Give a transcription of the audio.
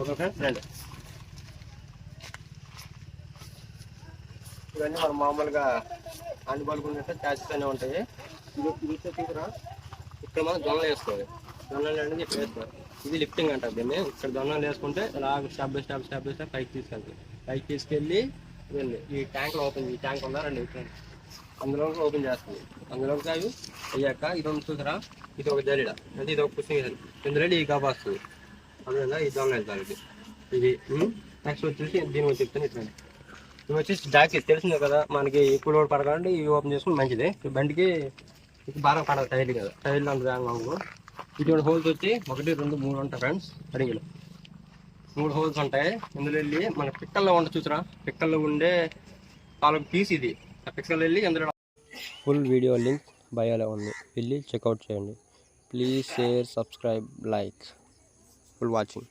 Okay friends రండి. ఇవన్నీ మనం మామూలుగా అందుబాటుకున్నట్టు ఛార్జెస్ అనేవి ఉంటాయి. ఇది తీసుకురా. ఇక్కడ మనం జొన్నలు వేసుకోవాలి. జొన్నలు అనేది ఇక్కడ వేసుకోవాలి. ఇది లిఫ్టింగ్ అంటారు దీన్ని. ఇక్కడ జొన్నలు వేసుకుంటే ఇలా స్టెప్ బై స్టెప్ పైకి తీసుకెళ్తాయి. పైకి తీసుకెళ్ళి ఈ ట్యాంక్లో ఈ ట్యాంక్ ఉందా రండి అందులో ఓపెన్ చేస్తుంది. అందులోకి అవి అయ్యాక ఇది ఉంది చూసారా, ఇది ఒక జలిడ అంటే ఇది ఒక పుష్టింగ్ ఇందులో ఈ కబ వస్తుంది. అందువల్ల ఈ జొన్నలు వెళ్తారు. ఇది నెక్స్ట్ వచ్చేసి దీని వచ్చి చెప్తాను. ఇట్లా ఇవి వచ్చేసి జాకెట్ తెలిసిందే కదా మనకి, ఎక్కువ లోడ్ పడకండి. ఇవి ఓపెన్ చేసుకుని మంచిది. బండికి బాగా పడదు టైల్ కదా, టైల్ అంత వేగంగా. ఇటువంటి హోల్స్ వచ్చి 1, 2, 3 ఉంటాయి ఫ్రెండ్స్. రింగులు 3 హోల్స్ ఉంటాయి. ఇందులో వెళ్ళి మన పిక్కల్లో ఉండే చూసారా, పిక్కల్లో ఉండే తాలూకు పీస్ ఇది. ఆ పిక్కల్లో వెళ్ళి అందులో ఫుల్ వీడియో లింక్ బయోలో ఉంది, వెళ్ళి చెక్అవుట్ చేయండి. Please share, subscribe, like. Full watching.